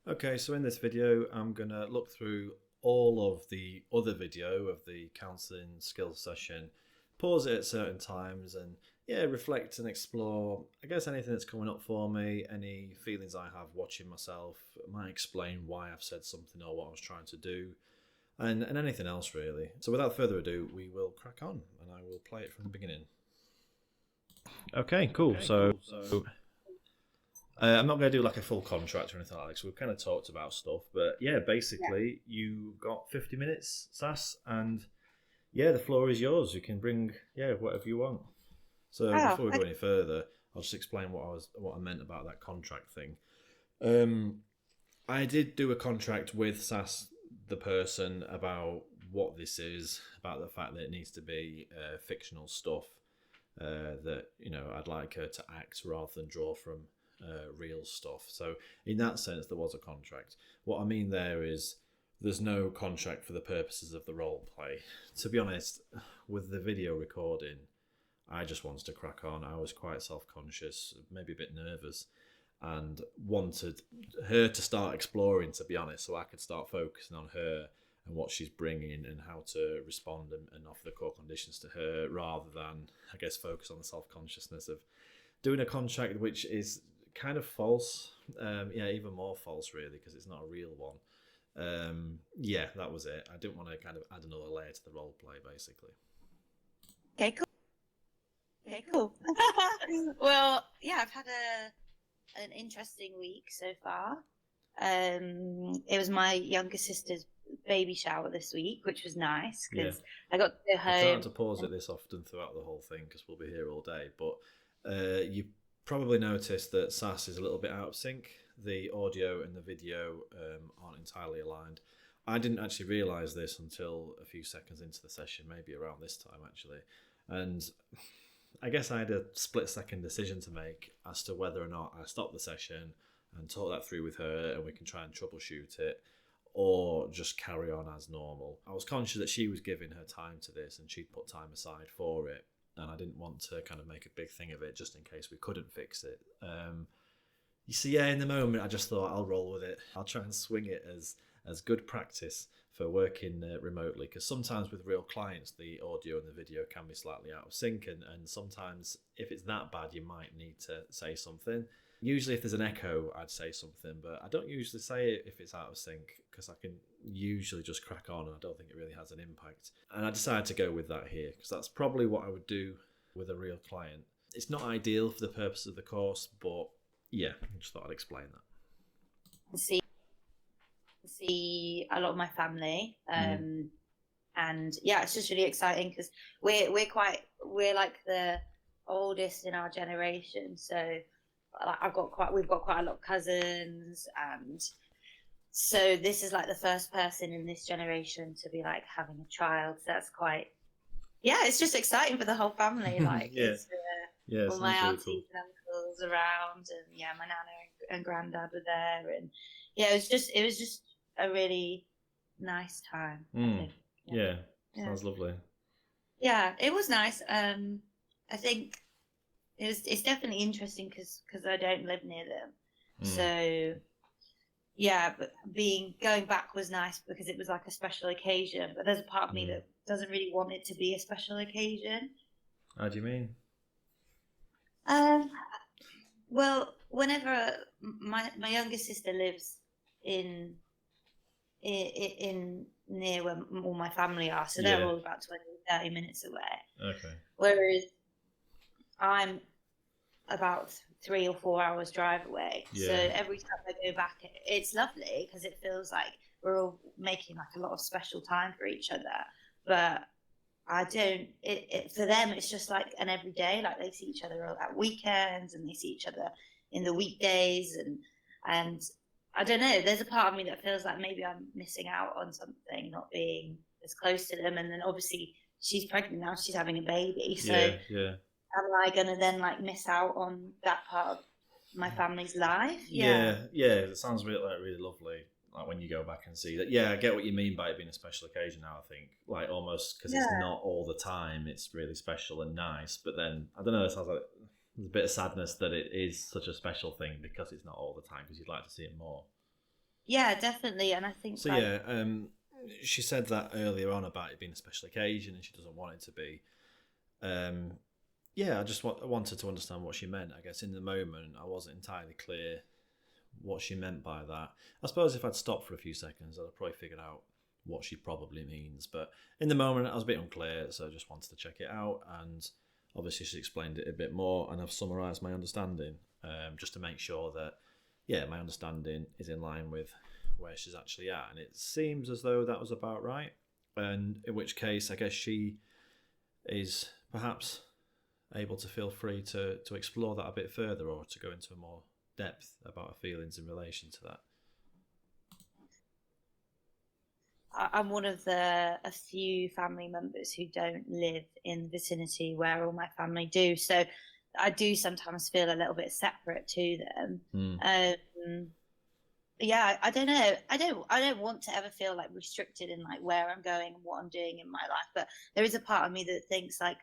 Okay, so in this video, I'm going to look through all of the other video of the counselling skills session, pause it at certain times, and reflect and explore, I guess, anything that's coming up for me, any feelings I have watching myself. It might explain why I've said something or what I was trying to do, and anything else really. So without further ado, we will crack on, and I will play it from the beginning. Okay, cool. I'm not going to do like a full contract or anything like that because we've kind of talked about stuff. But basically, you got 50 minutes, Sass, and the floor is yours. You can bring whatever you want. So before we go any further, I'll just explain what I meant about that contract thing. I did do a contract with Sass, the person, about what this is, about the fact that it needs to be fictional stuff. That I'd like her to act rather than draw from real stuff. So in that sense, there was a contract. What I mean there is there's no contract for the purposes of the role play. To be honest, with the video recording, I just wanted to crack on. I was quite self-conscious, maybe a bit nervous, and wanted her to start exploring, to be honest, so I could start focusing on her and what she's bringing and how to respond and offer the core conditions to her, rather than, I guess, focus on the self-consciousness of doing a contract which is kind of false. Even more false, really, because it's not a real one. That was it. I didn't want to kind of add another layer to the role play, basically. Okay, cool. Well, I've had an interesting week so far. It was my younger sister's baby shower this week, which was nice because I got to go home. I'm trying to pause it this often throughout the whole thing because we'll be here all day, but you probably noticed that Sass is a little bit out of sync. The audio and the video aren't entirely aligned. I didn't actually realise this until a few seconds into the session, maybe around this time actually. And I guess I had a split-second decision to make as to whether or not I stop the session and talk that through with her and we can try and troubleshoot it, or just carry on as normal. I was conscious that she was giving her time to this and she'd put time aside for it, and I didn't want to kind of make a big thing of it just in case we couldn't fix it. You see, in the moment, I just thought I'll roll with it. I'll try and swing it as good practice for working remotely, because sometimes with real clients, the audio and the video can be slightly out of sync, and sometimes if it's that bad, you might need to say something. Usually if there's an echo, I'd say something, but I don't usually say it if it's out of sync because I can usually just crack on and I don't think it really has an impact. And I decided to go with that here because that's probably what I would do with a real client. It's not ideal for the purpose of the course, but I just thought I'd explain that. See a lot of my family, and it's just really exciting because we're like the oldest in our generation, so we've got quite a lot of cousins, and so this is like the first person in this generation to be like having a child. So that's quite it's just exciting for the whole family. Like all my aunties and uncles around, and my nana and granddad were there, and it was just a really nice time. I think. Sounds lovely. It was nice. I think it's definitely interesting because I don't live near them. So but going back was nice because it was like a special occasion, but there's a part of me that doesn't really want it to be a special occasion. How do you mean? Well, whenever my younger sister lives in near where all my family are, so they're all about 20-30 minutes away. Okay. Whereas I'm about 3 or 4 hours drive away. So every time I go back, it's lovely because it feels like we're all making like a lot of special time for each other. But I don't. For them, it's just like an everyday. Like they see each other at weekends and they see each other in the weekdays, and I don't know. There's a part of me that feels like maybe I'm missing out on something, not being as close to them. And then obviously she's pregnant now; she's having a baby. So am I gonna then like miss out on that part of my family's life? It sounds really lovely. Like when you go back and see that. I get what you mean by it being a special occasion now. I think like almost because it's not all the time. It's really special and nice. But then I don't know. It sounds like there's a bit of sadness that it is such a special thing because it's not all the time because you'd like to see it more. Yeah, definitely. And I think So like, yeah, she said that earlier on about it being a special occasion, and she doesn't want it to be. Um, yeah, I just wanted to understand what she meant. I guess in the moment, I wasn't entirely clear what she meant by that. I suppose if I'd stopped for a few seconds, I'd have probably figured out what she probably means. But in the moment, I was a bit unclear, so I just wanted to check it out. And obviously, she explained it a bit more, and I've summarised my understanding, just to make sure that, yeah, my understanding is in line with where she's actually at. And it seems as though that was about right. And in which case, I guess she is perhaps able to feel free to explore that a bit further, or to go into more depth about her feelings in relation to that. I'm one of a few family members who don't live in the vicinity where all my family do. So I do sometimes feel a little bit separate to them. Mm. Yeah, I don't know. I don't want to ever feel like restricted in like where I'm going and what I'm doing in my life. But there is a part of me that thinks like,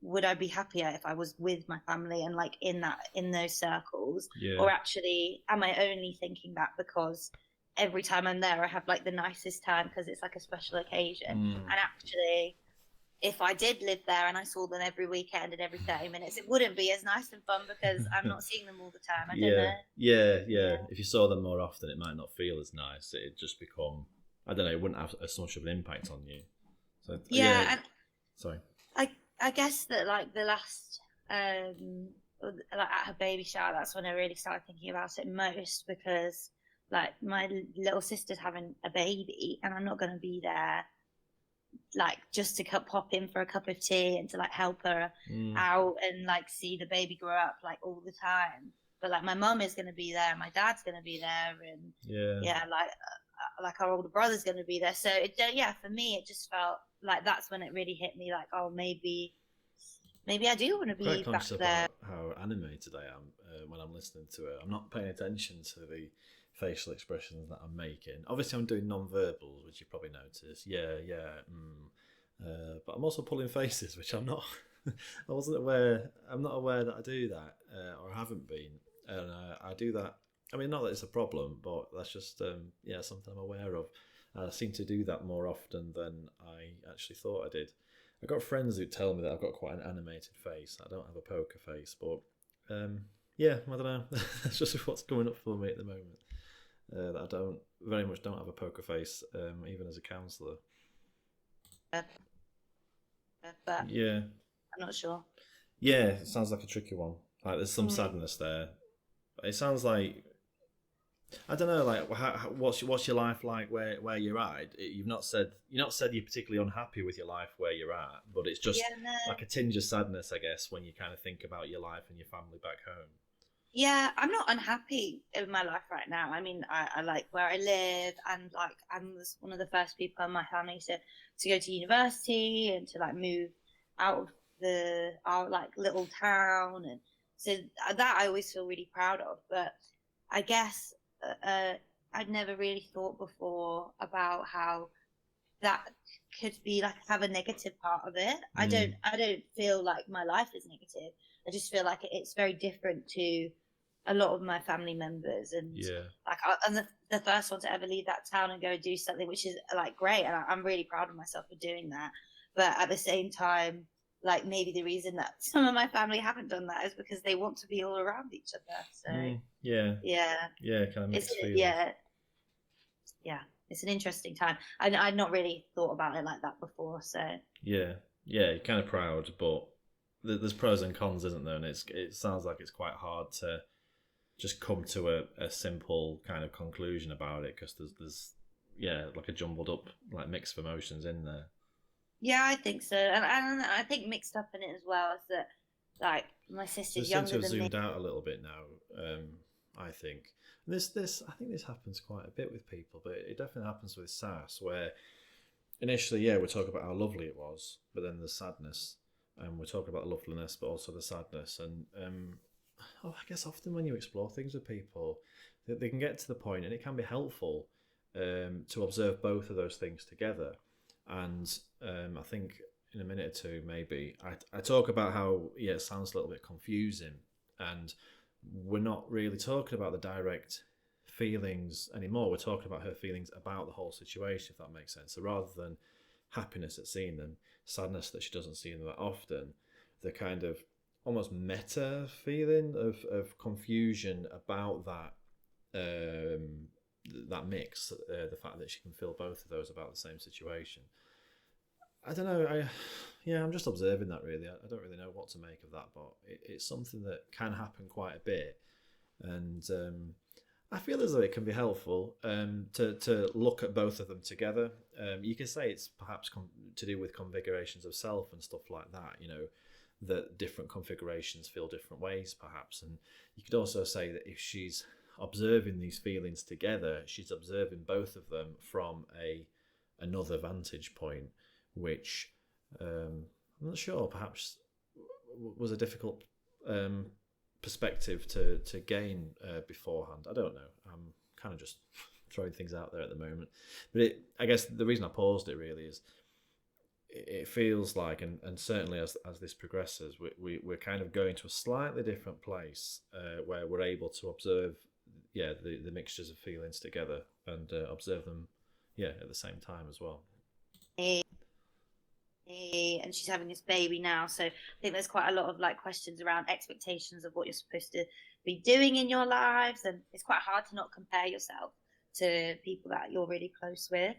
would I be happier if I was with my family and like in those circles? Yeah. Or actually am I only thinking that because every time I'm there I have like the nicest time because it's like a special occasion? Mm. And actually if I did live there and I saw them every weekend and every 30 minutes, it wouldn't be as nice and fun because I'm not seeing them all the time. I don't Yeah, know. yeah. If you saw them more often, it might not feel as nice. It'd just become, I don't know, it wouldn't have as much of an impact on you. So Yeah, yeah, and sorry. I guess that like the last like at her baby shower, that's when I really started thinking about it most because like my little sister's having a baby and I'm not going to be there like just to pop in for a cup of tea and to like help her out and like see the baby grow up like all the time. But like my mum is going to be there, my dad's going to be there, and Yeah, yeah, like our older brother's going to be there. So it, yeah, for me, it just felt like that's when it really hit me. Like, oh, maybe I do want to quite be back conscious there. about how animated I am when I'm listening to it. I'm not paying attention to the facial expressions that I'm making. Obviously, I'm doing non-verbals, which you probably noticed. Yeah, yeah. But I'm also pulling faces, which I'm not. I wasn't aware. I'm not aware that I do that, or I haven't been, and I do that. I mean, not that it's a problem, but that's just yeah, something I'm aware of. I seem to do that more often than I actually thought I did. I've got friends who tell me that I've got quite an animated face. I don't have a poker face, but yeah, I don't know. That's just what's coming up for me at the moment. That I don't have a poker face, even as a counsellor. But Yeah, I'm not sure. yeah, it sounds like a tricky one. Like there's some Mm. sadness there. But it sounds like, I don't know. Like, what's your life like where you're at? You've not said you're particularly unhappy with your life where you're at, but it's just Yeah, no. like a tinge of sadness, I guess, when you kind of think about your life and your family back home. Yeah, I'm not unhappy in my life right now. I mean, I like where I live, and like I'm one of the first people in my family to go to university and to like move out of our like little town, and so that I always feel really proud of. But I guess I'd never really thought before about how that could be like have a negative part of it. Mm, I don't feel like my life is negative. I just feel like it's very different to a lot of my family members, and yeah, like I'm the first one to ever leave that town and go do something, which is like great, and I'm really proud of myself for doing that. But at the same time, like maybe the reason that some of my family haven't done that is because they want to be all around each other. So yeah, yeah, yeah. Kind of it's mixed feelings. yeah, yeah, it's an interesting time. I'd not really thought about it like that before. So Yeah, yeah. You're kind of proud, but there's pros and cons, isn't there? And it sounds like it's quite hard to just come to a simple kind of conclusion about it, because there's yeah, like a jumbled up like mix of emotions in there. yeah, I think so, and I think mixed up in it as well is that like my So it sister's seems to younger have than me. zoomed out a little bit now. I think. And this I think this happens quite a bit with people, but it definitely happens with Sass, where initially, yeah, we talk about how lovely it was, but then the sadness, and we talk about the loveliness, but also the sadness. And I guess often when you explore things with people, they can get to the point, and it can be helpful to observe both of those things together. And I think in a minute or two, maybe I talk about how yeah, it sounds a little bit confusing, and we're not really talking about the direct feelings anymore. We're talking about her feelings about the whole situation, if that makes sense. So rather than happiness at seeing them, sadness that she doesn't see them that often, the kind of almost meta feeling of confusion about that mix, the fact that she can feel both of those about the same situation. I don't know. I'm just observing that really. I don't really know what to make of that, but it's something that can happen quite a bit, and I feel as though it can be helpful to look at both of them together. You can say it's perhaps to do with configurations of self and stuff like that. That different configurations feel different ways, perhaps, and you could also say that if she's observing these feelings together, she's observing both of them from another vantage point, which I'm not sure perhaps was a difficult perspective to gain beforehand. I don't know. I'm kind of just throwing things out there at the moment, but I guess the reason I paused it really is it feels like, and certainly as this progresses, we're kind of going to a slightly different place where we're able to observe the mixtures of feelings together and observe them at the same time as well. And she's having this baby now, so I think there's quite a lot of like questions around expectations of what you're supposed to be doing in your lives, and it's quite hard to not compare yourself to people that you're really close with.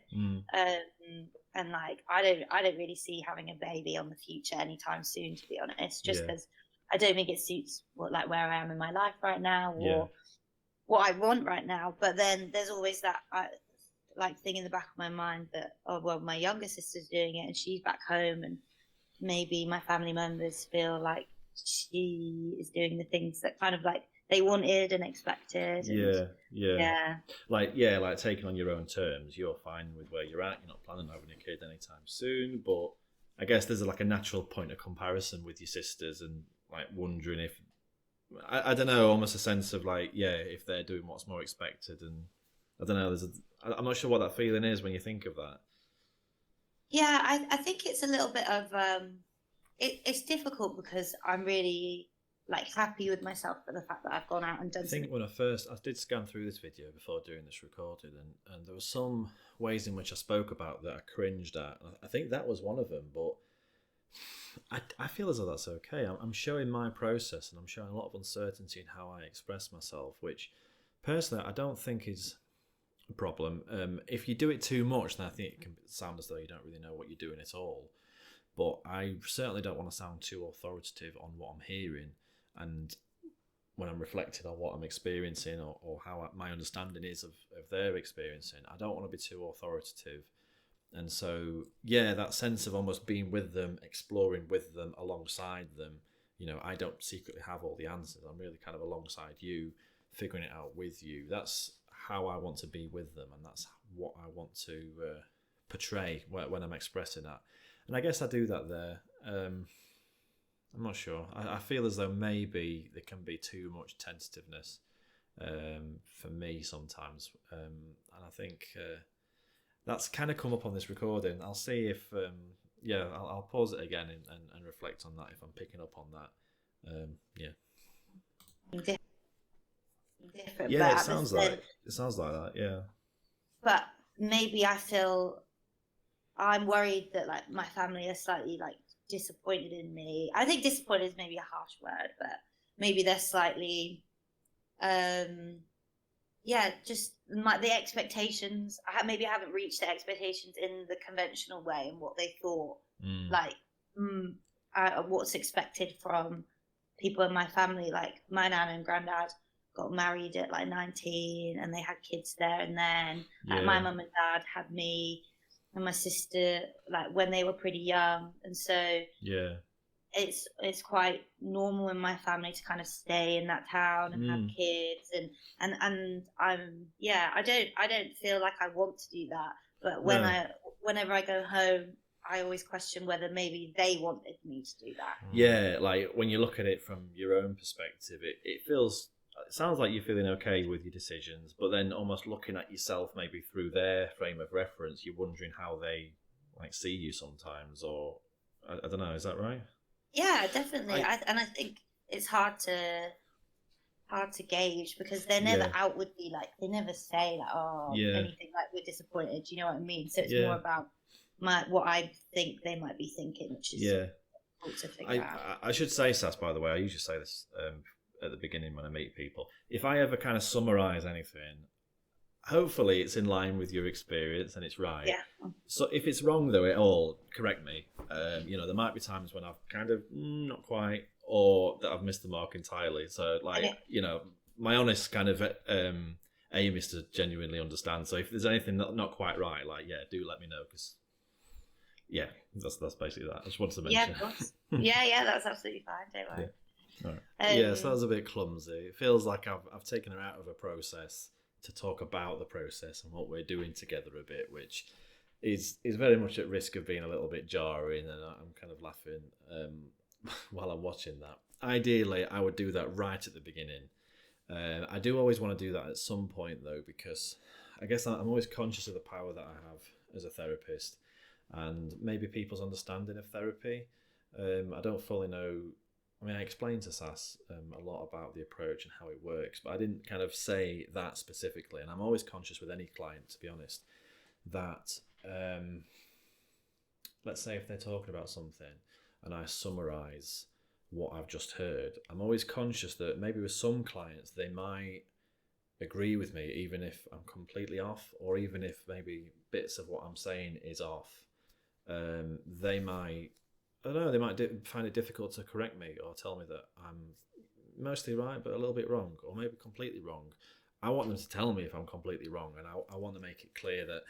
And like I don't really see having a baby on the future anytime soon, to be honest, just because I don't think it suits where I am in my life right now, or what I want right now. But then there's always that thing in the back of my mind that, oh well, my younger sister's doing it and she's back home, and maybe my family members feel like she is doing the things that kind of like they wanted and expected. Like taking on your own terms. You're fine with where you're at. You're not planning on having a kid anytime soon, but I guess there's like a natural point of comparison with your sisters, and like wondering if I don't know, almost a sense of like if they're doing what's more expected, and I don't know. I'm not sure what that feeling is when you think of that. Yeah, I think it's a little bit of it's difficult because I'm really like happy with myself for the fact that I've gone out and done. I think when I did scan through this video before doing this recording, and there were some ways in which I spoke about that I cringed at. I think that was one of them, but I feel as though that's okay. I'm showing my process, and I'm showing a lot of uncertainty in how I express myself, which personally I don't think is a problem. If you do it too much, then I think it can sound as though you don't really know what you're doing at all. But I certainly don't want to sound too authoritative on what I'm hearing, and when I'm reflecting on what I'm experiencing, or how my understanding is of their experiencing, I don't want to be too authoritative. And so, that sense of almost being with them, exploring with them, alongside them, I don't secretly have all the answers. I'm really kind of alongside you, figuring it out with you. That's how I want to be with them, and that's what I want to portray when I'm expressing that. And I guess I do that there. I'm not sure. I feel as though maybe there can be too much tentativeness for me sometimes, and I think that's kind of come up on this recording. I'll see if I'll pause it again and reflect on that if I'm picking up on that. Different, it sounds like that. Yeah, but maybe I feel I'm worried that like my family are slightly like disappointed in me. I think disappointed is maybe a harsh word, but maybe they're slightly just the expectations. Maybe I haven't reached the expectations in the conventional way and what they thought what's expected from people in my family. Like my nan and granddad got married at like 19 and they had kids there and then. Like my mum and dad had me and my sister like when they were pretty young, and so it's quite normal in my family to kind of stay in that town and have kids, and I'm I don't feel like I want to do that, but whenever I go home I always question whether maybe they wanted me to do that. Like when you look at it from your own perspective, it sounds like you're feeling okay with your decisions, but then almost looking at yourself maybe through their frame of reference, you're wondering how they like see you sometimes, or I don't know, is that right? Yeah, definitely. I think it's hard hard to gauge because they're never outwardly like, they never say like, oh, anything like we're disappointed. You know what I mean? So it's more about what I think they might be thinking, which is difficult to figure out. I should say, Sass, by the way, I usually say this at the beginning when I meet people. If I ever kind of summarize anything, hopefully it's in line with your experience and it's right. Yeah. So if it's wrong though at all, correct me. You know, there might be times when I've kind of not quite, or that I've missed the mark entirely. So like, you know, my honest kind of aim is to genuinely understand. So if there's anything not quite right, like, do let me know, because that's basically that. I just wanted to mention. Yeah, of course. yeah, that's absolutely fine. Don't worry. Yeah. All right. So that was a bit clumsy. It feels like I've taken her out of a process to talk about the process and what we're doing together a bit, which is very much at risk of being a little bit jarring, and I'm kind of laughing while I'm watching that. Ideally, I would do that right at the beginning. I do always want to do that at some point though, because I guess I'm always conscious of the power that I have as a therapist and maybe people's understanding of therapy. I don't fully know. I mean, I explained to Sass a lot about the approach and how it works, but I didn't kind of say that specifically. And I'm always conscious with any client, to be honest, that let's say if they're talking about something and I summarize what I've just heard, I'm always conscious that maybe with some clients, they might agree with me, even if I'm completely off, or even if maybe bits of what I'm saying is off. They might, I don't know, they might find it difficult to correct me or tell me that I'm mostly right but a little bit wrong, or maybe completely wrong. I want them to tell me if I'm completely wrong, and I want to make it clear that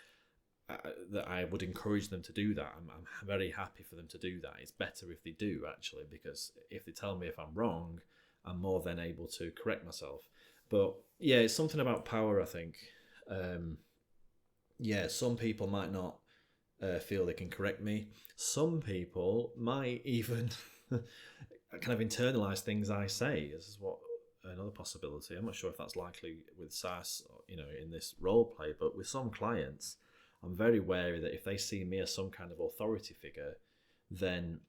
I would encourage them to do that. I'm very happy for them to do that. It's better if they do, actually, because if they tell me if I'm wrong, I'm more than able to correct myself. But yeah, it's something about power, I think. Some people might not feel they can correct me. Some people might even kind of internalize things I say. This is what another possibility. I'm not sure if that's likely with Sass, you know, in this role play, but with some clients, I'm very wary that if they see me as some kind of authority figure, then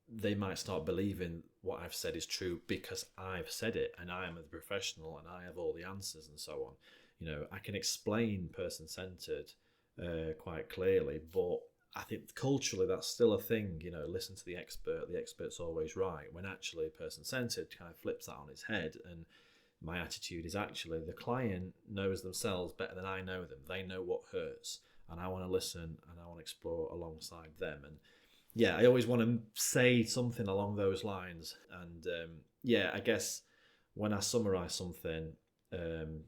they might start believing what I've said is true because I've said it and I am a professional and I have all the answers and so on. You know, I can explain person-centered quite clearly, but I think culturally that's still a thing. You know, listen to the expert's always right, when actually person-centered kind of flips that on its head. And my attitude is actually the client knows themselves better than I know them. They know what hurts, and I want to listen and I want to explore alongside them. And yeah, I always want to say something along those lines. And I guess when I summarize something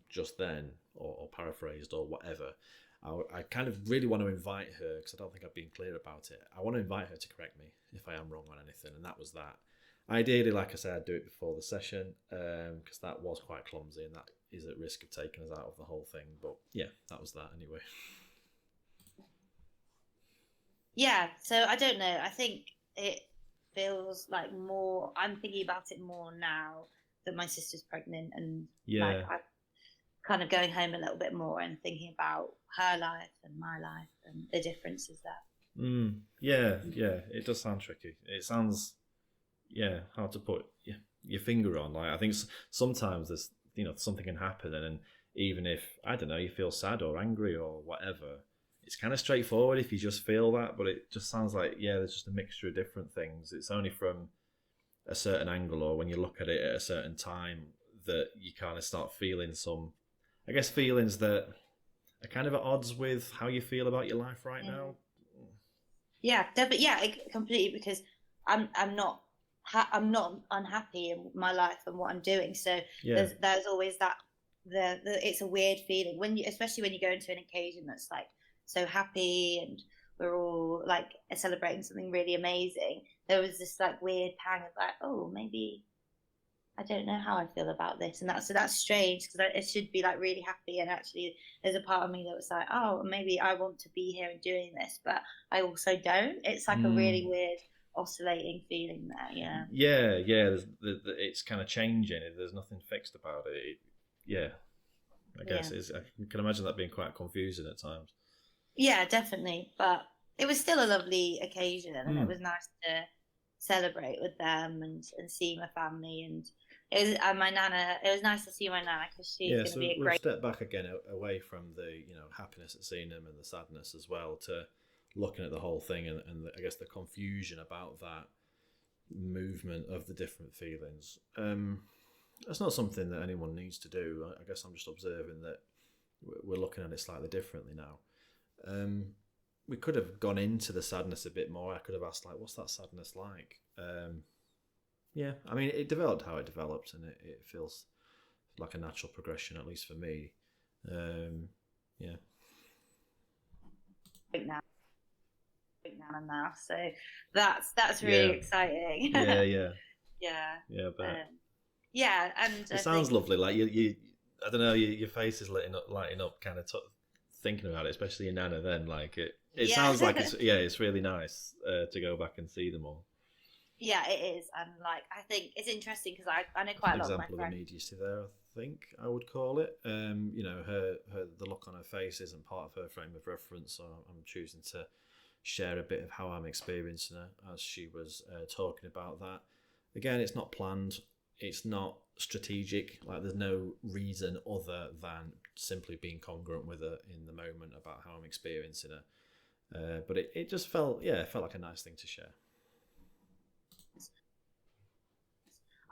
just then, or paraphrased or whatever, I kind of really want to invite her, because I don't think I've been clear about it. I want to invite her to correct me if I am wrong on anything, and that was that. Ideally, like I said, I'd do it before the session, because that was quite clumsy and that is at risk of taking us out of the whole thing. But yeah, that was that anyway. Yeah, so I don't know. I think it feels like more, I'm thinking about it more now that my sister's pregnant, and like I'm kind of going home a little bit more and thinking about her life and my life and the differences there. It does sound tricky. It sounds hard to put your finger on. Like, I think sometimes there's, you know, something can happen, and even if, I don't know, you feel sad or angry or whatever, it's kind of straightforward if you just feel that. But it just sounds like there's just a mixture of different things. It's only from a certain angle, or when you look at it at a certain time, that you kind of start feeling some, I guess, feelings that are kind of at odds with how you feel about your life right now. Yeah, completely, because I'm not unhappy in my life and what I'm doing. So there's always that it's a weird feeling when especially when you go into an occasion that's like so happy and we're all like celebrating something really amazing. There was this like weird pang of like, oh, maybe I don't know how I feel about this, and that's strange, because it should be like really happy, and actually there's a part of me that was like, oh, maybe I want to be here and doing this, but I also don't. It's like a really weird oscillating feeling there. It's kind of changing. There's nothing fixed about it. I guess I can imagine that being quite confusing at times. Yeah, definitely, but it was still a lovely occasion, and it was nice to celebrate with them and see my family, and It was my nana. It was nice to see my nana because she's Yeah, going to so be a we've great. stepped back again away from the happiness at seeing them and the sadness as well to looking at the whole thing and I guess the confusion about that movement of the different feelings. That's not something that anyone needs to do. I guess I'm just observing that we're looking at it slightly differently now. We could have gone into the sadness a bit more. I could have asked, like, what's that sadness like? Yeah, I mean, it developed how it developed, and it feels like a natural progression, at least for me. Yeah. Now, now, so that's really exciting. Yeah, yeah, Yeah. yeah. But yeah, and it sounds lovely. Like you, I don't know. Your face is lighting up, kind of thinking about it, especially your nana. Then, like it sounds like it's really nice to go back and see them all. Yeah, it is, and like I think it's interesting because I know quite a lot of my friends. Example of immediacy there, I think I would call it. Her the look on her face isn't part of her frame of reference, so I'm choosing to share a bit of how I'm experiencing her as she was talking about that. Again, it's not planned, it's not strategic. Like there's no reason other than simply being congruent with her in the moment about how I'm experiencing her. But it just felt like a nice thing to share.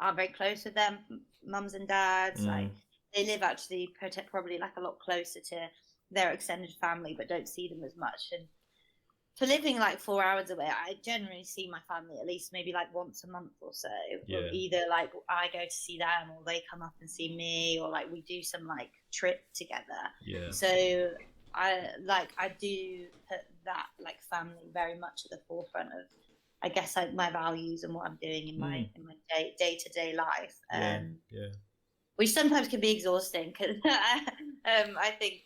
Are very close with them, mums and dads. Like they live actually probably like a lot closer to their extended family, but don't see them as much. And for living like 4 hours away, I generally see my family at least maybe like once a month or so. Yeah. Or either like I go to see them, or they come up and see me, or like we do some like trip together. Yeah. So I do put that like family very much at the forefront of, I guess, like my values and what I'm doing in my day-to-day life. Yeah. Which sometimes can be exhausting because I think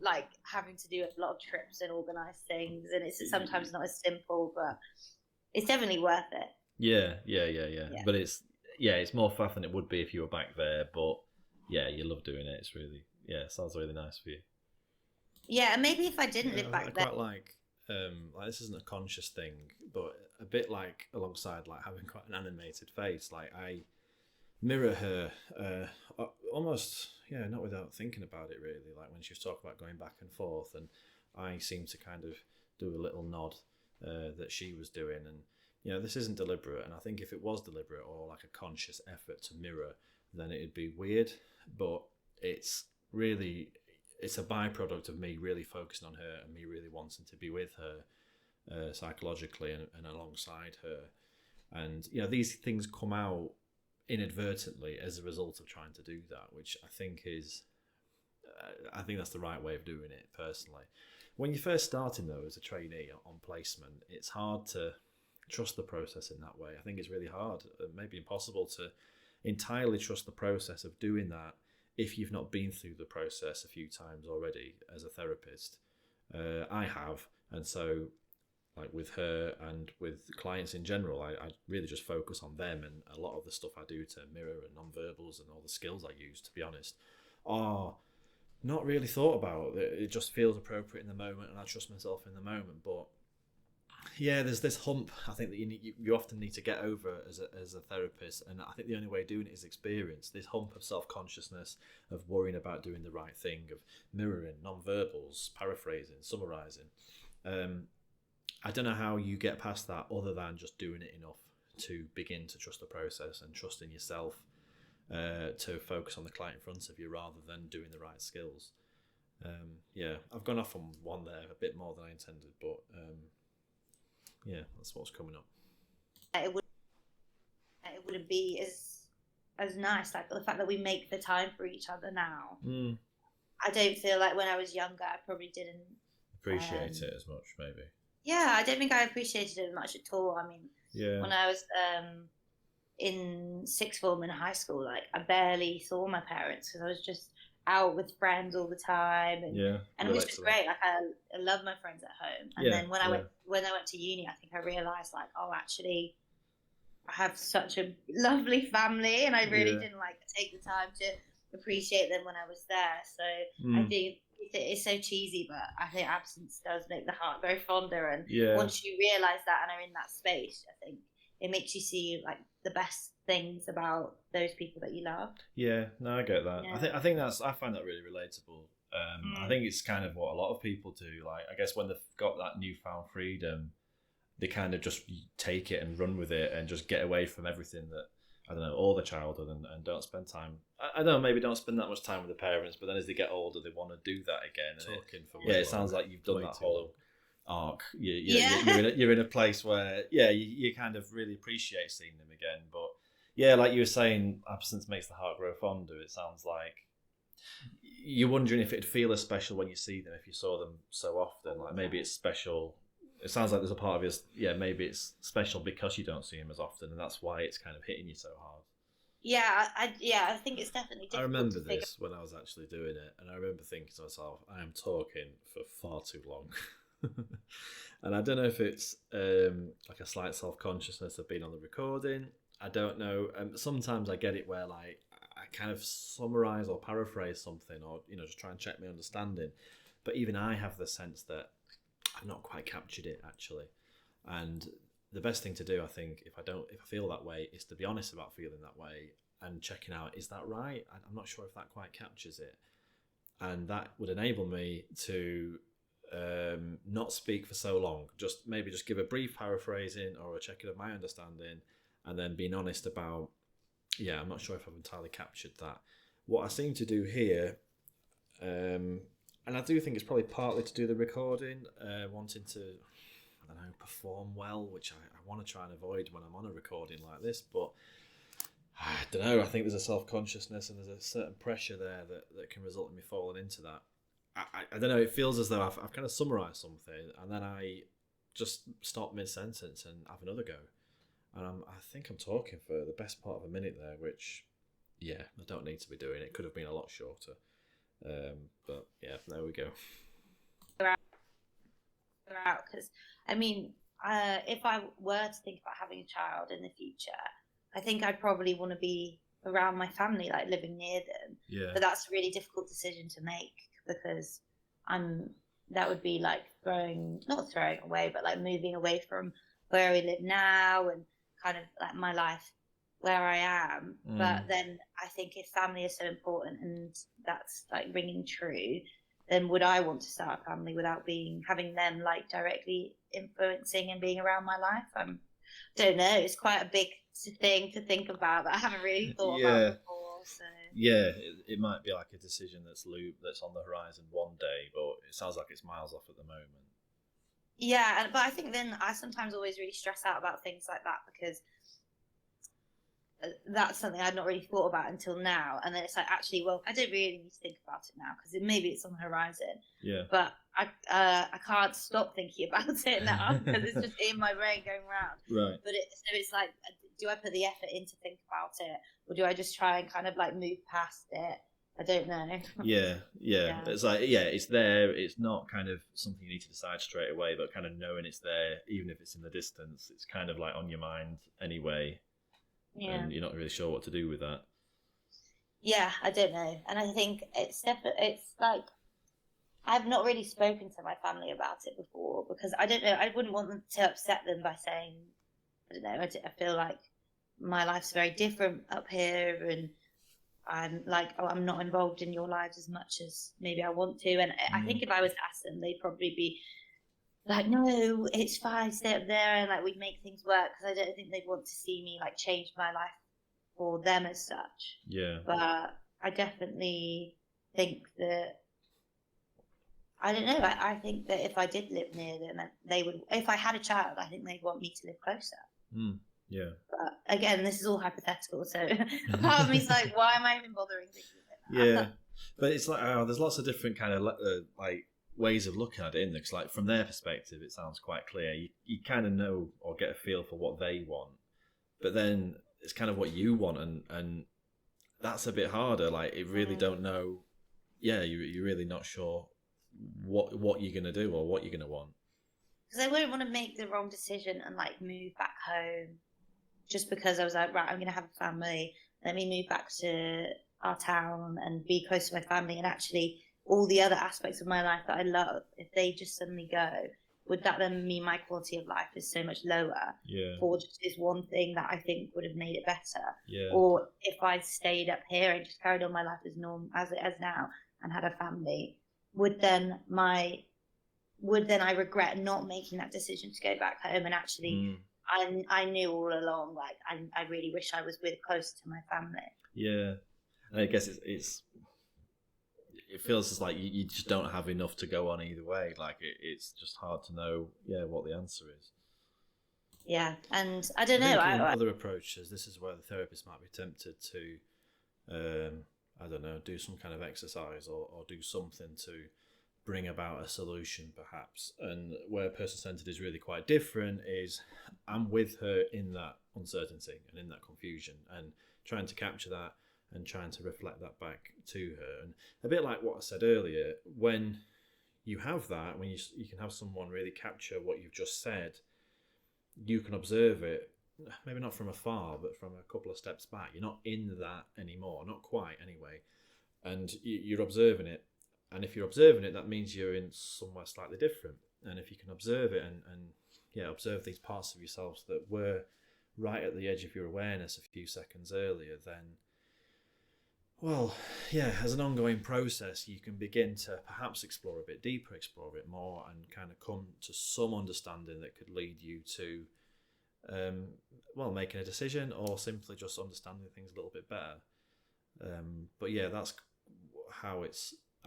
like having to do a lot of trips and organize things, and it's sometimes not as simple, but it's definitely worth it. Yeah. But it's more faff than it would be if you were back there. But yeah, you love doing it. It's really it sounds really nice for you. Yeah, and maybe if I didn't live back there. Quite like this isn't a conscious thing, but a bit like alongside like having quite an animated face, like I mirror her almost not without thinking about it really, like when she was talking about going back and forth, and I seem to kind of do a little nod that she was doing, and this isn't deliberate, and I think if it was deliberate or like a conscious effort to mirror, then it'd be weird, but it's a byproduct of me really focusing on her and me really wanting to be with her psychologically and alongside her. And, these things come out inadvertently as a result of trying to do that, which I think that's the right way of doing it personally. When you're first starting though, as a trainee on placement, it's hard to trust the process in that way. I think it's really hard, maybe impossible to entirely trust the process of doing that if you've not been through the process a few times already as a therapist. I have, and so like with her and with clients in general, I really just focus on them, and a lot of the stuff I do to mirror and non-verbals and all the skills I use, to be honest, are not really thought about. It just feels appropriate in the moment, and I trust myself in the moment. But yeah, there's this hump I think that you often need to get over as a therapist, and I think the only way of doing it is experience. This hump of self-consciousness, of worrying about doing the right thing, of mirroring, non-verbals, paraphrasing, summarising. I don't know how you get past that other than just doing it enough to begin to trust the process and trust in yourself to focus on the client in front of you rather than doing the right skills. I've gone off on one there a bit more than I intended, but that's what's coming up. It wouldn't be as nice, like the fact that we make the time for each other now. I don't feel like when I was younger I probably didn't appreciate it as much, maybe. I don't think I appreciated it much at all. I mean, when I was in sixth form in high school, like I barely saw my parents because I was just out with friends all the time, and it was just great. Like I love my friends at home, and then when I went to uni, I think I realized like, oh, actually I have such a lovely family, and I really didn't like take the time to appreciate them when I was there. So I think it's so cheesy, but I think absence does make the heart grow fonder, and once you realize that and are in that space, I think it makes you see like the best things about those people that you love. Yeah, no, I get that. Yeah. I think I find that really relatable. I think it's kind of what a lot of people do. Like, I guess when they've got that newfound freedom, they kind of just take it and run with it and just get away from everything that, I don't know, all their childhood, and don't spend time. I don't know, maybe don't spend that much time with the parents, but then as they get older, they want to do that again. And it sounds like you've done that whole arc. You're in a place where, you kind of really appreciate seeing them again. But yeah, like you were saying, absence makes the heart grow fonder. It sounds like you're wondering if it'd feel as special when you see them if you saw them so often. Like, maybe it's special. It sounds like there's a part of you, maybe it's special because you don't see him as often, and that's why it's kind of hitting you so hard. Yeah, I think it's definitely difficult. I remember this when I was actually doing it, and I remember thinking to myself, I am talking for far too long. And I don't know if it's like a slight self-consciousness of being on the recording. I don't know. Sometimes I get it where, like, I kind of summarize or paraphrase something, or just try and check my understanding. But even I have the sense that I've not quite captured it, actually. And the best thing to do, I think, if I feel that way, is to be honest about feeling that way and checking out, is that right? I'm not sure if that quite captures it. And that would enable me to not speak for so long. Maybe just give a brief paraphrasing or a checking of my understanding, and then being honest about, I'm not sure if I've entirely captured that. What I seem to do here, and I do think it's probably partly to do the recording, wanting to, I don't know, perform well, which I want to try and avoid when I'm on a recording like this. But I don't know, I think there's a self-consciousness and there's a certain pressure there that can result in me falling into that. I don't know, it feels as though I've kind of summarised something and then I just stop mid-sentence and have another go. And I think I'm talking for the best part of a minute there, which, I don't need to be doing. It could have been a lot shorter. But yeah, there we go. Because I mean, if I were to think about having a child in the future, I think I'd probably want to be around my family, like living near them. Yeah. But that's a really difficult decision to make, because that would be like not throwing away, but like moving away from where we live now and kind of like my life where I am. But then I think if family is so important and that's like ringing true, then would I want to start a family without having them like directly influencing and being around my life? I don't know. It's quite a big thing to think about that I haven't really thought about before. So it might be like a decision that's on the horizon one day, but it sounds like it's miles off at the moment. Yeah, but I think then I sometimes always really stress out about things like that, because that's something I'd not really thought about until now. And then it's like, actually, well, I don't really need to think about it now because maybe it's on the horizon. Yeah. But I can't stop thinking about it now because it's just in my brain going round. Right. But it's like, do I put the effort in to think about it, or do I just try and kind of like move past it? I don't know. Yeah. It's like, it's there. It's not kind of something you need to decide straight away, but kind of knowing it's there, even if it's in the distance, it's kind of like on your mind anyway. Yeah. And you're not really sure what to do with that. Yeah, I don't know. And I think it's like, I've not really spoken to my family about it before, because I don't know, I wouldn't want them to upset them by saying, I don't know, I feel like my life's very different up here, and I'm like, I'm not involved in your lives as much as maybe I want to. And I think if I was to ask them, they'd probably be like, no, it's fine, stay up there, and like we'd make things work, because I don't think they'd want to see me like change my life for them as such. Yeah. But I definitely think that, I don't know, I think that if I did live near them, they would, if I had a child, I think they'd want me to live closer. Yeah. But again, this is all hypothetical, so part of me's like, why am I even bothering thinking about that? Yeah. But it's like, there's lots of different kind of like ways of looking at it, in there, because like from their perspective it sounds quite clear. You kind of know or get a feel for what they want, but then it's kind of what you want, and that's a bit harder. Like, you really don't know. You're really not sure what you're gonna do or what you're gonna want, because I wouldn't want to make the wrong decision and like move back home just because I was like, right, I'm gonna have a family, let me move back to our town and be close to my family, and actually all the other aspects of my life that I love, if they just suddenly go, would that then mean my quality of life is so much lower for just this one thing that I think would have made it better? Or if I stayed up here and just carried on my life as it is now and had a family, would then I regret not making that decision to go back home? And actually, I knew all along, like I really wish I was close to my family. Yeah, and I guess it feels as like you just don't have enough to go on either way. Like it's just hard to know, what the answer is. Yeah, and I don't know. Other approaches, this is where the therapist might be tempted to, I don't know, do some kind of exercise or do something to bring about a solution, perhaps. And where person-centered is really quite different is I'm with her in that uncertainty and in that confusion and trying to capture that and trying to reflect that back to her. And a bit like what I said earlier, when you have that, when you can have someone really capture what you've just said, you can observe it, maybe not from afar, but from a couple of steps back. You're not in that anymore, not quite anyway. And you're observing it. And if you're observing it, that means you're in somewhere slightly different. And if you can observe it and observe these parts of yourselves that were right at the edge of your awareness a few seconds earlier, then, as an ongoing process, you can begin to perhaps explore a bit deeper, explore a bit more, and kind of come to some understanding that could lead you to, making a decision or simply just understanding things a little bit better. That's how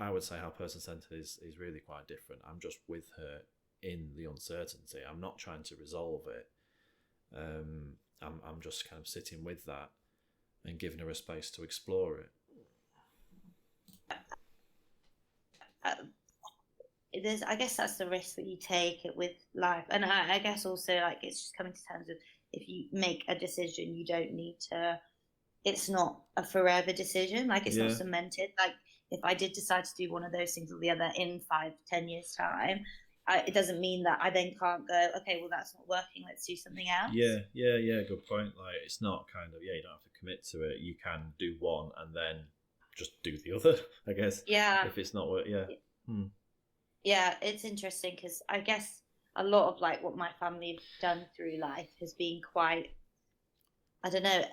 I would say how person-centered is really quite different. I'm just with her in the uncertainty. I'm not trying to resolve it. I'm just kind of sitting with that and giving her a space to explore it. I guess that's the risk that you take with life, and I guess also like it's just coming to terms with if you make a decision, you don't need to. It's not a forever decision. Like it's not cemented. Like if I did decide to do one of those things or the other in 5-10 years time, it doesn't mean that I then can't go, okay, well that's not working, let's do something else. Good point. Like it's not kind of, you don't have to commit to it. You can do one and then just do the other, I guess. If it's not work, Yeah, it's interesting because I guess a lot of like what my family have done through life has been quite, I don't know,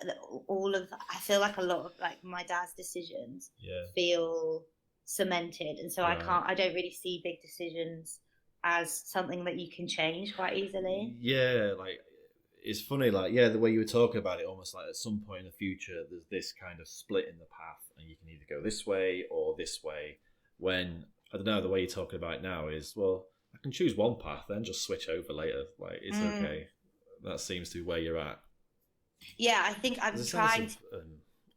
I feel like a lot of like my dad's decisions feel cemented. And so I don't really see big decisions as something that you can change quite easily. Yeah, like it's funny, like, the way you were talking about it, almost like at some point in the future, there's this kind of split in the path and you can either go this way or this way. When, I don't know, the way you're talking about it now is, well, I can choose one path, then just switch over later. Like, it's okay. That seems to be where you're at. Yeah, I think I'm trying to...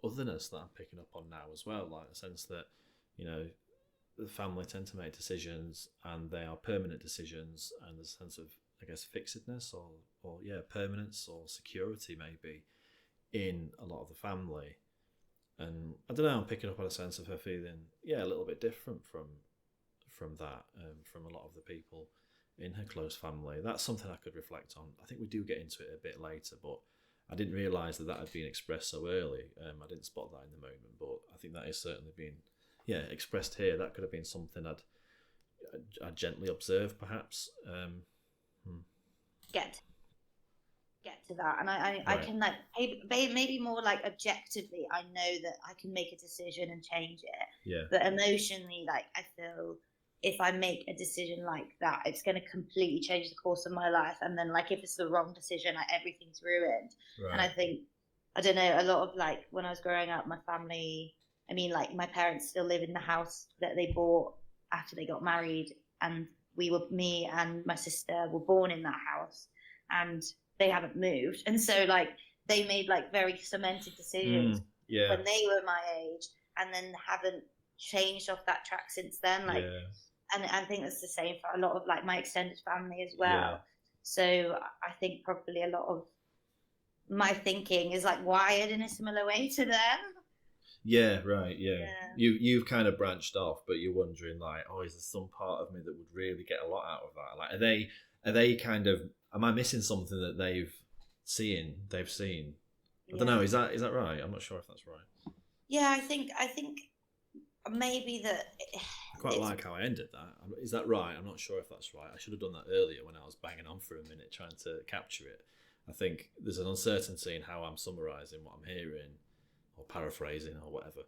otherness that I'm picking up on now as well, like the sense that, the family tend to make decisions and they are permanent decisions, and there's a sense of, I guess, fixedness or permanence or security maybe in a lot of the family. And I don't know, I'm picking up on a sense of her feeling, a little bit different from that, from a lot of the people in her close family. That's something I could reflect on. I think we do get into it a bit later, but I didn't realise that had been expressed so early. I didn't spot that in the moment, but I think that is certainly being expressed here. That could have been something I'd gently observe, perhaps. Get to that, and I can like maybe more like objectively, I know that I can make a decision and change it. But emotionally, like I feel if I make a decision like that, it's going to completely change the course of my life. And then like if it's the wrong decision, like everything's ruined. And I think, I don't know, a lot of like when I was growing up, my family, I mean, like my parents still live in the house that they bought after they got married, and me and my sister were born in that house, and they haven't moved. And so like they made like very cemented decisions when they were my age, and then haven't changed off that track since then. Like, and I think it's the same for a lot of like my extended family as well. So I think probably a lot of my thinking is like wired in a similar way to them. You've kind of branched off, but you're wondering like, is there some part of me that would really get a lot out of that? Like, are they kind of, am I missing something that they've seen? I don't know, is that right? I'm not sure if that's right. I think maybe that I quite like how I ended that. Is that right? I'm not sure if that's right. I should have done that earlier when I was banging on for a minute trying to capture it. I think there's an uncertainty in how I'm summarising what I'm hearing or paraphrasing or whatever.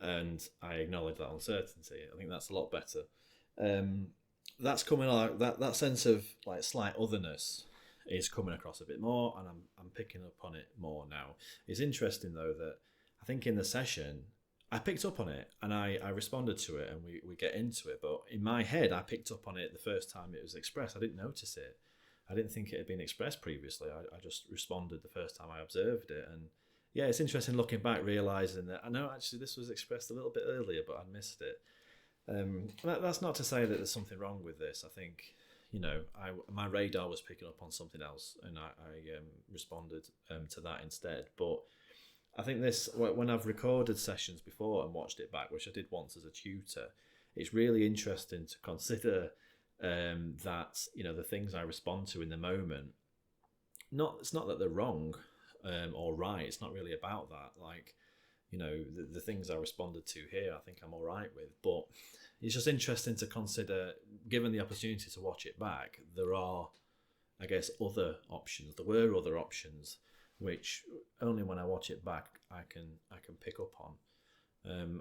And I acknowledge that uncertainty. I think that's a lot better. That's coming out, that sense of like slight otherness is coming across a bit more, and I'm picking up on it more now. It's interesting though that I think in the session I picked up on it and I responded to it and we get into it. But in my head, I picked up on it the first time it was expressed. I didn't notice it. I didn't think it had been expressed previously. I just responded the first time I observed it. And yeah, it's interesting looking back, realising that I know actually this was expressed a little bit earlier, but I missed it. That's not to say that there's something wrong with this. I think, my radar was picking up on something else and I responded to that instead. But I think when I've recorded sessions before and watched it back, which I did once as a tutor, it's really interesting to consider that, the things I respond to in the moment, it's not that they're wrong or right. It's not really about that. Like, the things I responded to here, I think I'm all right with. But it's just interesting to consider, given the opportunity to watch it back, there are, I guess, other options. There were other options which only when I watch it back I can pick up on.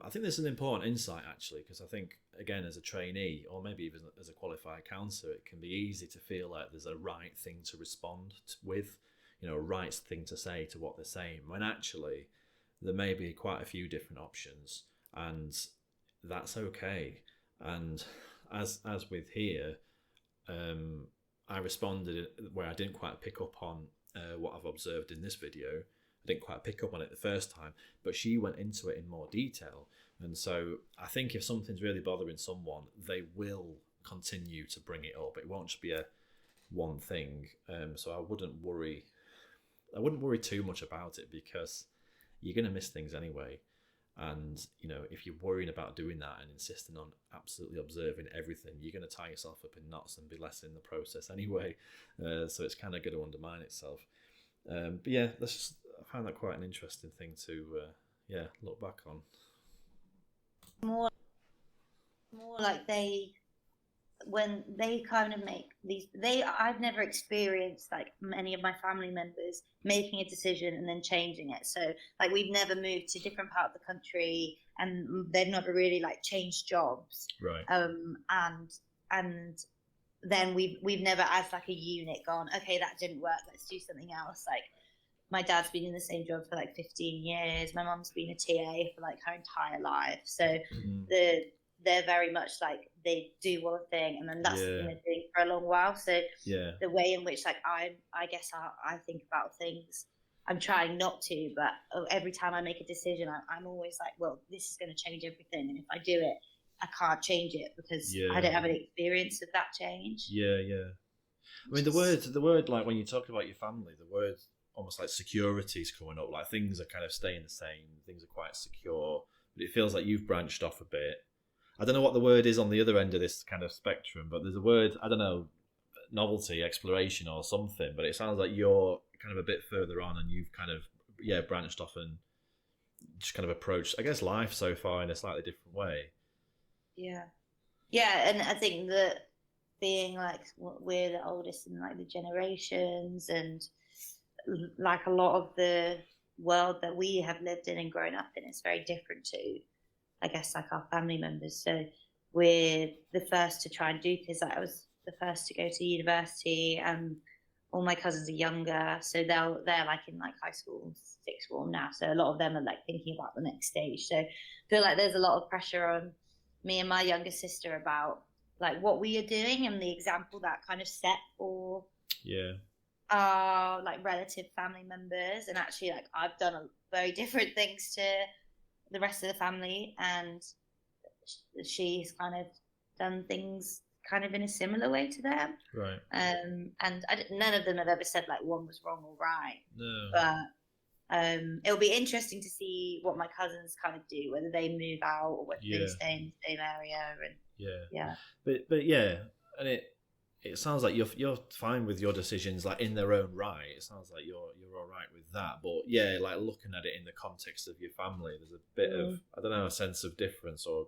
I think this is an important insight actually, because I think again as a trainee or maybe even as a qualified counsellor, it can be easy to feel like there's a right thing to respond with, a right thing to say to what they're saying, when actually there may be quite a few different options, and that's okay. And as with here, I responded where I didn't quite pick up on what I've observed in this video. I didn't quite pick up on it the first time, but she went into it in more detail. And so I think if something's really bothering someone, they will continue to bring it up. It won't just be a one thing. So I wouldn't worry too much about it, because you're going to miss things anyway. And, if you're worrying about doing that and insisting on absolutely observing everything, you're going to tie yourself up in knots and be less in the process anyway. So it's kind of going to undermine itself. But yeah, I found that quite an interesting thing to, look back on. More like when they kind of make I've never experienced like many of my family members making a decision and then changing it. So like we've never moved to a different part of the country and they've never really like changed jobs. Right. And then we've never as like a unit gone, okay, that didn't work, let's do something else. Like my dad's been in the same job for like 15 years. My mum's been a TA for like her entire life. So they're very much like they do one thing and then that's what they're doing for a long while. So the way in which like I guess I think about things, I'm trying not to, but every time I make a decision, I'm always like, well, this is going to change everything, and if I do it, I can't change it because I don't have any experience of that change. I mean, the word like when you talk about your family, the word almost like security is coming up. Like things are kind of staying the same, things are quite secure, but it feels like you've branched off a bit. I don't know what the word is on the other end of this kind of spectrum, but there's a word, I don't know, novelty, exploration or something, but it sounds like you're kind of a bit further on and you've kind of, branched off and just kind of approached, I guess, life so far in a slightly different way. Yeah. Yeah, and I think that being like, we're the oldest in like the generations, and like a lot of the world that we have lived in and grown up in is very different to, I guess, like our family members. So we're the first to try and do things. Like I was the first to go to university, and all my cousins are younger, so they're like in like high school, sixth form now. So a lot of them are like thinking about the next stage. So I feel like there's a lot of pressure on me and my younger sister about like what we are doing and the example that kind of set for our like relative family members. And actually, like I've done very different things to the rest of the family, and she's kind of done things kind of in a similar way to them. Right. And none of them have ever said like one was wrong or right. No. But it'll be interesting to see what my cousins kind of do, whether they move out or whether they stay in the same area. And but yeah, and it sounds like you're fine with your decisions, like in their own right. It sounds like you're all right with that. But yeah, like looking at it in the context of your family, there's a bit of, I don't know, a sense of difference, or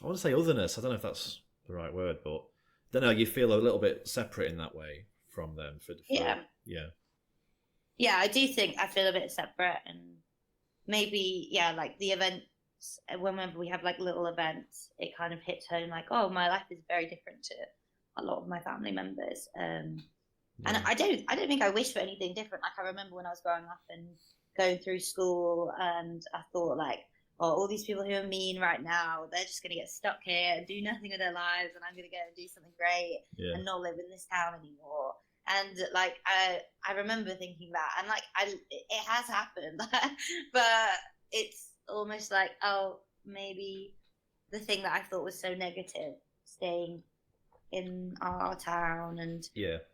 I want to say otherness. I don't know if that's the right word, but I don't know. You feel a little bit separate in that way from them. Yeah. Yeah. Yeah, I do think I feel a bit separate, and maybe, yeah, like the events, whenever we have like little events, it kind of hits home like, oh, my life is very different to a lot of my family members. And I don't think I wish for anything different. Like, I remember when I was growing up and going through school, and I thought like, oh, all these people who are mean right now, they're just going to get stuck here and do nothing with their lives, and I'm going to go and do something great and not live in this town anymore. And like, I remember thinking that, and like, it has happened, but it's almost like, oh, maybe the thing that I thought was so negative, staying in our town and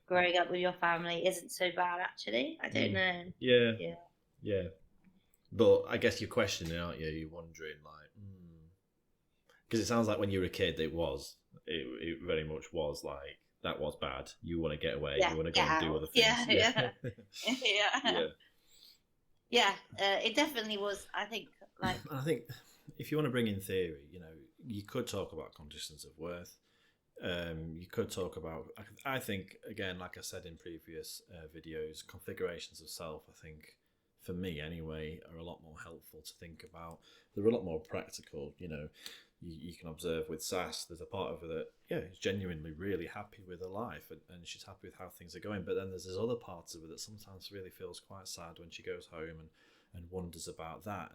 growing up with your family, isn't so bad actually. I don't know. Yeah. But I guess you're questioning, aren't you? You're wondering, like, because it sounds like when you were a kid, it very much was like, that was bad. You want to get away. You want to go and do other things. It definitely was. I think, like, I think if you want to bring in theory, you could talk about conditions of worth. You could talk about, I think, again, like I said in previous videos, configurations of self, I think, for me anyway, are a lot more helpful to think about. They're a lot more practical. You can observe with Sass, there's a part of her that, is genuinely really happy with her life, and she's happy with how things are going. But then there's other parts of her that sometimes really feels quite sad when she goes home and wonders about that,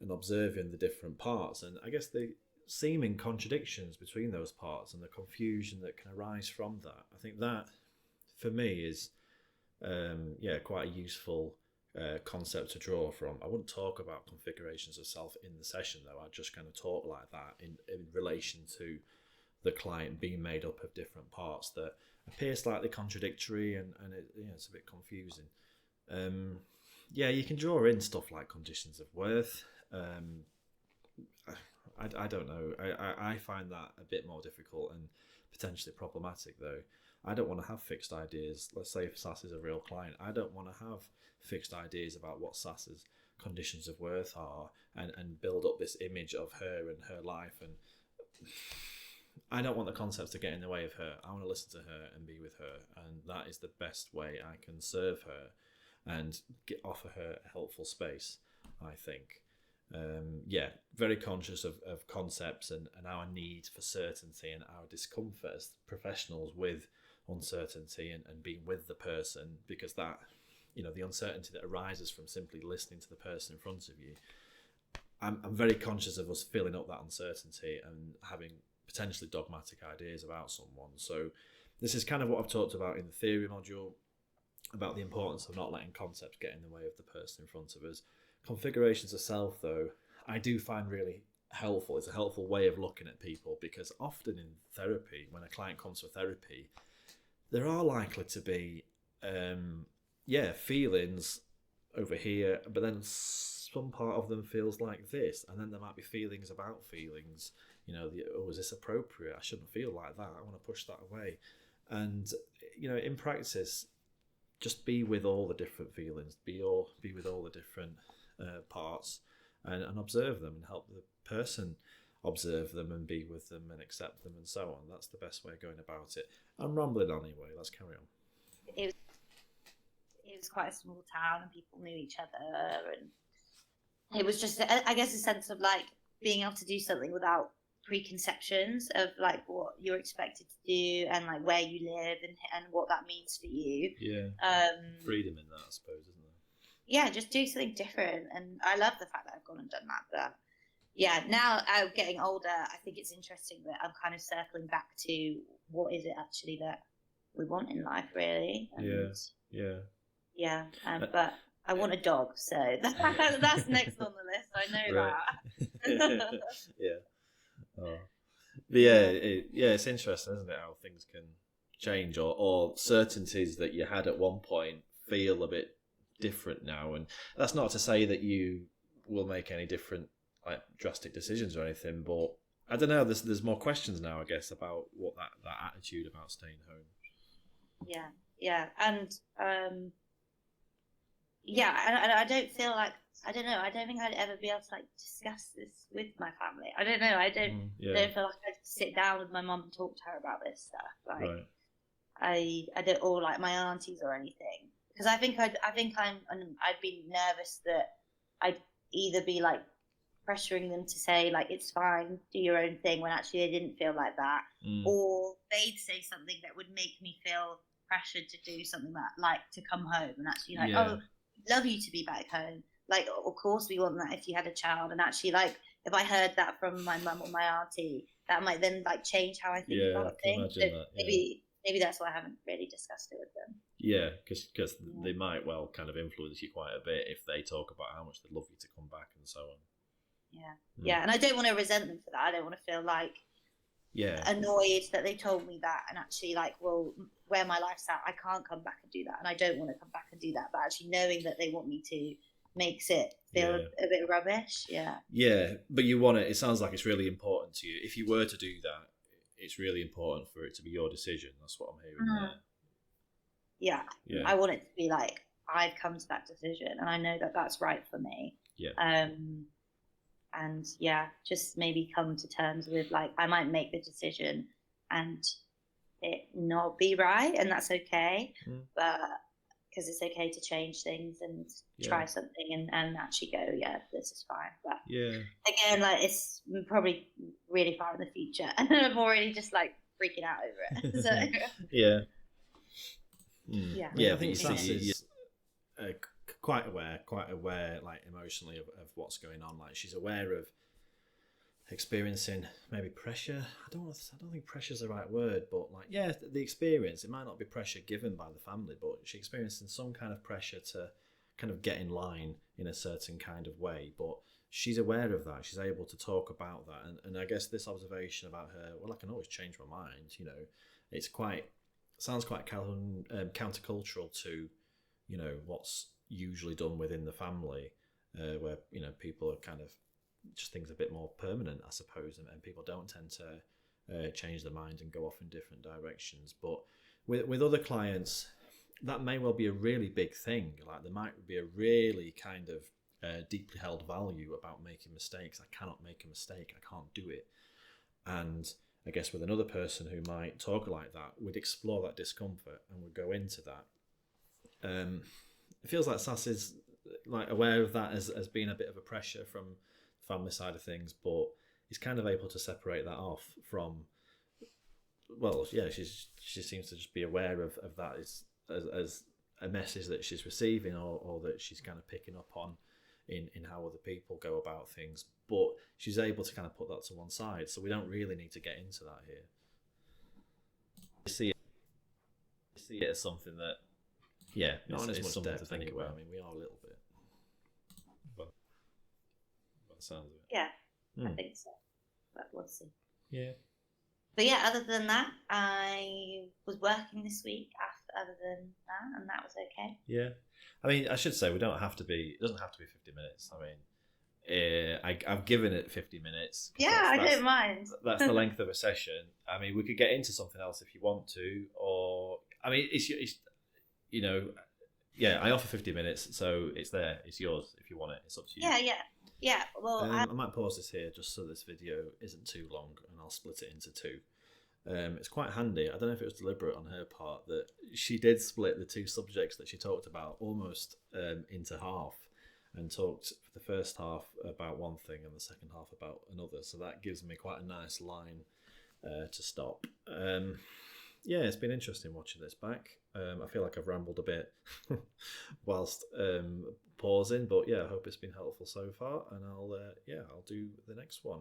and observing the different parts. And I guess the seeming contradictions between those parts and the confusion that can arise from that, I think that, for me, is quite a useful concept to draw from. I wouldn't talk about configurations of self in the session, though. I'd just kind of talk like that in relation to the client being made up of different parts that appear slightly contradictory, and it's a bit confusing. You can draw in stuff like conditions of worth. I don't know. I find that a bit more difficult and potentially problematic, though. I don't want to have fixed ideas. Let's say if Sass is a real client, I don't want to have fixed ideas about what Sass's conditions of worth are, and build up this image of her and her life. And I don't want the concepts to get in the way of her. I want to listen to her and be with her, and that is the best way I can serve her and offer her a helpful space, I think. Very conscious of concepts and our need for certainty and our discomfort as professionals with uncertainty and being with the person, because that, the uncertainty that arises from simply listening to the person in front of you, I'm very conscious of us filling up that uncertainty and having potentially dogmatic ideas about someone. So this is kind of what I've talked about in the theory module, about the importance of not letting concepts get in the way of the person in front of us. Configurations of self, though, I do find really helpful. It's a helpful way of looking at people, because often in therapy, when a client comes for therapy, there are likely to be feelings over here, but then some part of them feels like this, and then there might be feelings about feelings. Is this appropriate? I shouldn't feel like that. I want to push that away. And in practice, just be with all the different feelings, be with all the different parts, and observe them, and help the person observe them and be with them and accept them, and so on. That's the best way of going about it. I'm rambling on anyway. Let's carry on. It was quite a small town, and people knew each other, and it was just, I guess, a sense of like being able to do something without preconceptions of like what you're expected to do, and like where you live, and what that means for you. Freedom in that, I suppose, isn't there? Just do something different. And I love the fact that I've gone and done that. But now I'm getting older, I think it's interesting that I'm kind of circling back to what is it actually that we want in life, really. And but I want a dog, so that's next on the list. I know that. It's interesting, isn't it, how things can change, or certainties that you had at one point feel a bit different now. And that's not to say that you will make any different, like, drastic decisions or anything, but I don't know, there's more questions now, I guess, about what that attitude about staying home. Yeah, and and I don't feel like, I don't know. I don't think I'd ever be able to like discuss this with my family. I don't know. I don't feel like I'd sit down with my mum and talk to her about this stuff. Like, Right. I don't, or like my aunties or anything, because I'd be nervous that I'd either be like pressuring them to say like it's fine, do your own thing, when actually they didn't feel like that, or they'd say something that would make me feel pressured to do something that, like, to come home and actually like, oh, love you to be back home. Like, of course we want that if you had a child. And actually, like, if I heard that from my mum or my auntie, that might then like change how I think about things. So that, maybe that's why I haven't really discussed it with them. Yeah, because they might well kind of influence you quite a bit if they talk about how much they love you to come back and so on. Yeah, and I don't want to resent them for that. I don't want to feel like annoyed that they told me that, and actually like, well, where my life's at, I can't come back and do that, and I don't want to come back and do that. But actually knowing that they want me to makes it feel a bit rubbish. Yeah, but you want it. It sounds like it's really important to you. If you were to do that, it's really important for it to be your decision. That's what I'm hearing there. Yeah, I want it to be like, I've come to that decision and I know that that's right for me. And just maybe come to terms with, like, I might make the decision and it not be right, and that's okay. But because it's okay to change things and try something and actually go, this is fine. But again, like, it's probably really far in the future and I'm already just like freaking out over it. So I think Sass is quite aware, like, emotionally of what's going on. Like, she's aware of experiencing maybe pressure. I don't think pressure's the right word, but like, the experience, it might not be pressure given by the family, but she's experiencing some kind of pressure to kind of get in line in a certain kind of way. But she's aware of that. She's able to talk about that, and I guess this observation about her, well, I can always change my mind. You know, sounds quite countercultural to, you know, what's usually done within the family, where, you know, people are kind of just things a bit more permanent, I suppose, and people don't tend to change their mind and go off in different directions. But with other clients, that may well be a really big thing. Like, there might be a really kind of deeply held value about making mistakes. I cannot make a mistake, I can't do it. And I guess with another person who might talk like that, we'd explore that discomfort and would go into that. It feels like Sass is like aware of that as being a bit of a pressure from the family side of things, but is kind of able to separate that off from, she seems to just be aware of that as a message that she's receiving, or that she's kind of picking up on in how other people go about things. But she's able to kind of put that to one side, so we don't really need to get into that here. I see it as something that, not as much depth to think about. I mean, we are a little bit, but that sounds of it. I think so, but we'll see. But other than that, I was working this week other than that, and that was okay. I mean, I should say, it doesn't have to be 50 minutes. I mean, I've given it 50 minutes. I don't mind. That's the length of a session. I mean, we could get into something else if you want to, or, I mean, it's you know, I offer 50 minutes, so it's there. It's yours if you want it. It's up to you. Yeah. Well, I might pause this here just so this video isn't too long, and I'll split it into two. It's quite handy. I don't know if it was deliberate on her part that she did split the two subjects that she talked about almost into half, and talked for the first half about one thing and the second half about another. So that gives me quite a nice line to stop. It's been interesting watching this back. I feel like I've rambled a bit whilst pausing, but I hope it's been helpful so far, and I'll do the next one.